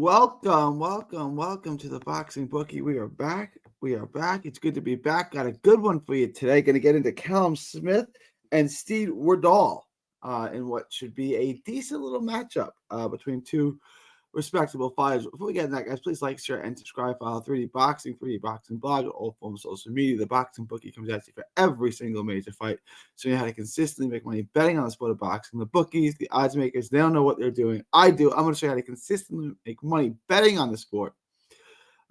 welcome to the Boxing Bookie. We are back. We are back. It's good to be back. Got a good one for you today. Going to get into Callum Smith and Steed Woodall in what should be a decent little matchup between two respectable fighters. Before we get into that, guys, please like, share, and subscribe. Follow 3D Boxing blog, all forms of social media. The Boxing Bookie comes at you for every single major fight, so you know how to consistently make money betting on the sport of boxing. The bookies, the odds makers, they don't know what they're doing. I do. I'm going to show you how to consistently make money betting on the sport.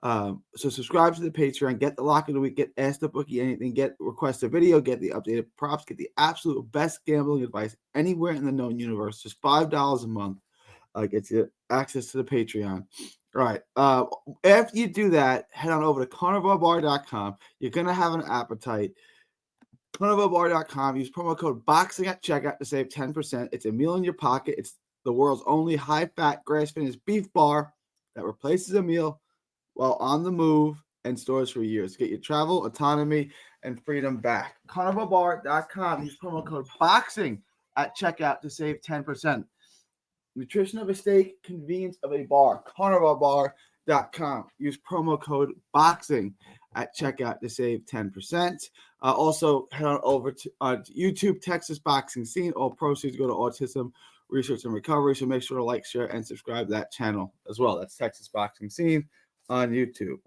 So subscribe to the Patreon, get the lock of the week, get Ask the Bookie anything, get request a video, get the updated props, get the absolute best gambling advice anywhere in the known universe. Just $5 a month. Gets you access to the Patreon. All right. After you do that, head on over to carnivalbar.com. You're going to have an appetite. Carnivalbar.com. Use promo code BOXING at checkout to save 10%. It's a meal in your pocket. It's the world's only high-fat, grass-finished beef bar that replaces a meal while on the move and stores for years. Get your travel, autonomy, and freedom back. Carnivalbar.com. Use promo code BOXING at checkout to save 10%. Nutrition of a steak, convenience of a bar. Carnivalbar.com. Use promo code BOXING at checkout to save 10%. Also, head on over to YouTube, Texas Boxing Scene. All proceeds go to Autism Research and Recovery. So make sure to like, share, and subscribe to that channel as well. That's Texas Boxing Scene on YouTube.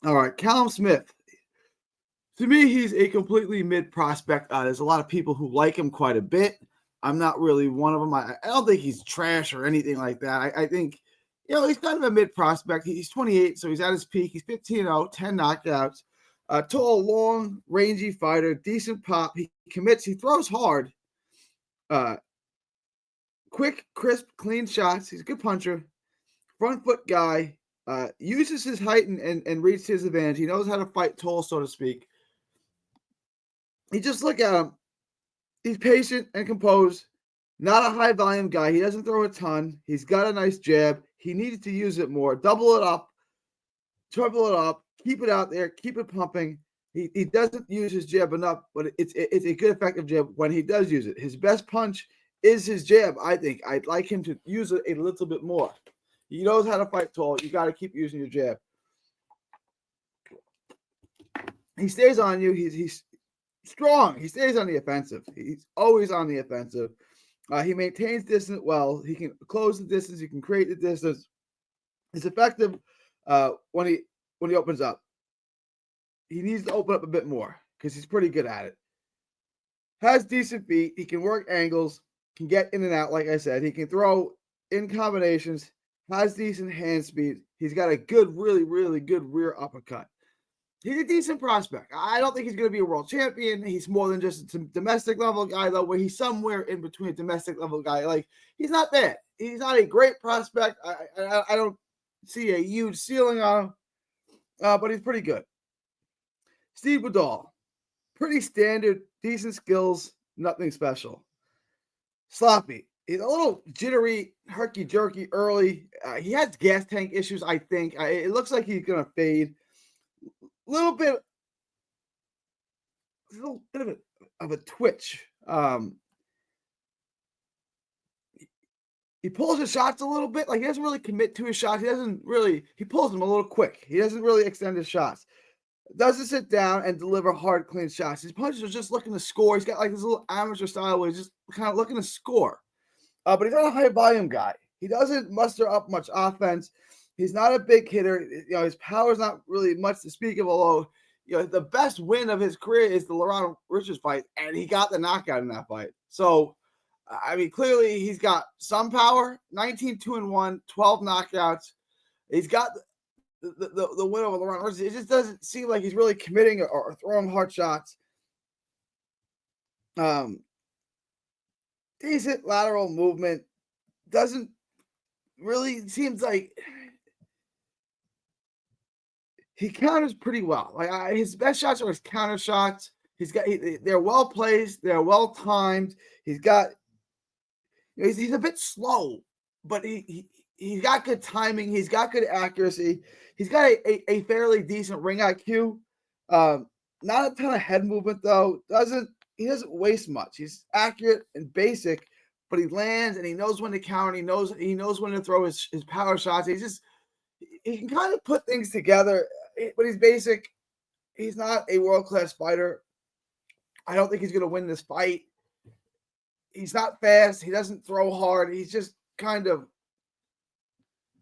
All right, Callum Smith. To me, he's a completely mid prospect. There's a lot of people who like him quite a bit. I'm not really one of them. I don't think he's trash or anything like that. I think, he's kind of a mid prospect. He's 28, so he's at his peak. He's 15-0, 10 knockouts. Tall, long, rangy fighter, decent pop. He commits. He throws hard. Quick, crisp, clean shots. He's a good puncher. Front foot guy. Uses his height and reach to his advantage. He knows how to fight tall, so to speak. You just look at him. He's patient and composed, not a high-volume guy. He doesn't throw a ton. He's got a nice jab. He needs to use it more. Double it up, triple it up, keep it out there, keep it pumping. He doesn't use his jab enough, but it's a good, effective jab when he does use it. His best punch is his jab, I think. I'd like him to use it a little bit more. He knows how to fight tall. You got to keep using your jab. He stays on you. He's strong. He stays on the offensive. He's always on the offensive. He maintains distance well. He can close the distance. He can create the distance. He's effective when he opens up. He needs to open up a bit more because he's pretty good at it. Has decent feet. He can work angles. Can get in and out, like I said. He can throw in combinations. Has decent hand speed. He's got a good, really, really good rear uppercut. He's a decent prospect. I don't think he's going to be a world champion. He's more than just a domestic level guy, though, where he's somewhere in between a domestic level guy. Like, he's not bad. He's not a great prospect. I don't see a huge ceiling on him, but he's pretty good. Steed Woodall, pretty standard, decent skills, nothing special. Sloppy. He's a little jittery, herky-jerky early. He has gas tank issues, I think. It looks like he's going to fade. Little bit of a twitch. He pulls his shots a little bit. Like, he doesn't really commit to his shots. He pulls them a little quick. He doesn't really extend his shots. Doesn't sit down and deliver hard, clean shots. His punches are just looking to score. He's got like this little amateur style where he's just kind of looking to score. But he's not a high volume guy. He doesn't muster up much offense. He's not a big hitter. His power's not really much to speak of, although, the best win of his career is the Lerone Richards fight, and he got the knockout in that fight. So, clearly he's got some power, 19-2-1, 12 knockouts. He's got the win over Lerone Richards. It just doesn't seem like he's really committing or throwing hard shots. Decent lateral movement. Doesn't really, seems like he counters pretty well. Like, his best shots are his counter shots. They're well placed. They're well timed. He's got, he's a bit slow, but he's got good timing. He's got good accuracy. He's got a fairly decent ring IQ. Not a ton of head movement though. He doesn't waste much. He's accurate and basic, but he lands and he knows when to counter. He knows when to throw his power shots. He can kind of put things together, but he's basic. He's not a world-class fighter. I don't think he's going to win this fight. He's not fast. He doesn't throw hard. He's just kind of,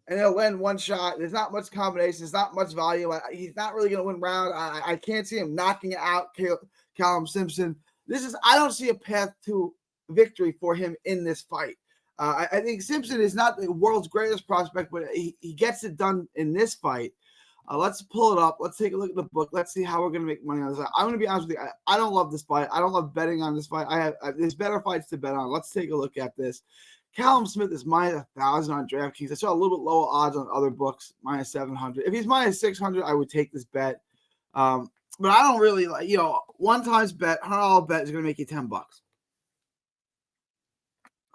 and he'll land one shot. There's not much combination. There's not much volume. He's not really going to win round. I can't see him knocking out Callum Simpson. I don't see a path to victory for him in this fight. I think Simpson is not the world's greatest prospect, but he gets it done in this fight. Let's pull it up. Let's take a look at the book. Let's see how we're going to make money on this. I'm going to be honest with you. I don't love this fight. I don't love betting on this fight. There's better fights to bet on. Let's take a look at this. Callum Smith is minus 1,000 on DraftKings. I saw a little bit lower odds on other books, minus 700. If he's minus 600, I would take this bet. But I don't really like, one times bet, $100 bet is going to make you $10.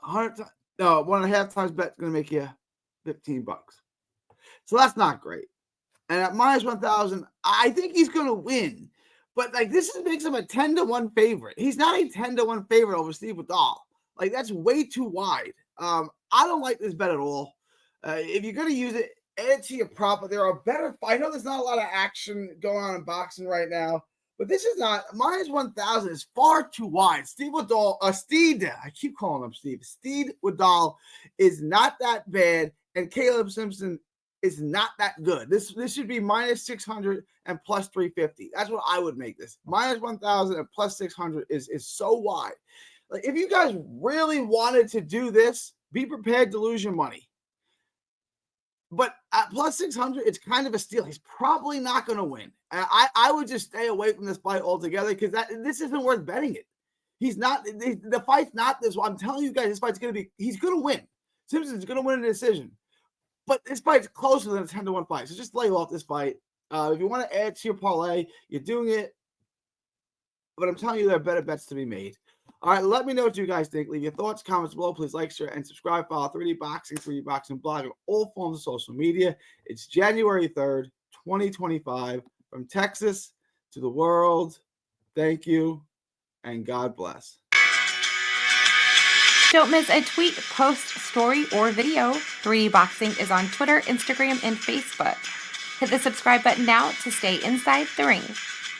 1.5 times bet is going to make you $15. So that's not great. And at minus 1,000, I think he's going to win. But this makes him a 10-1 favorite. He's not a 10-1 favorite over Steed Woodall. That's way too wide. I don't like this bet at all. If you're going to use it, add to your prop. But there are better. I know there's not a lot of action going on in boxing right now, but this is not minus 1,000 is far too wide. Steed Woodall, Steed. I keep calling him Steve. Steed Woodall is not that bad, and Caleb Simpson is not that good. This should be minus 600 and plus 350. That's what I would make this. Minus 1,000 and plus 600 is so wide. If you guys really wanted to do this, be prepared to lose your money. But at plus 600, it's kind of a steal. He's probably not going to win. I would just stay away from this fight altogether because this isn't worth betting it. He's not. The fight's not this. I'm telling you guys, this fight's going to be. He's going to win. Simpson's going to win a decision. But this fight's closer than a 10-1 fight. So just lay off this fight. If you want to add to your parlay, you're doing it. But I'm telling you, there are better bets to be made. All right, let me know what you guys think. Leave your thoughts, comments below. Please like, share, and subscribe. Follow 3D Boxing, 3D Boxing blog on all forms of social media. It's January 3rd, 2025. From Texas to the world, thank you, and God bless. Don't miss a tweet, post, story, or video. 3D Boxing is on Twitter, Instagram, and Facebook. Hit the subscribe button now to stay inside the ring.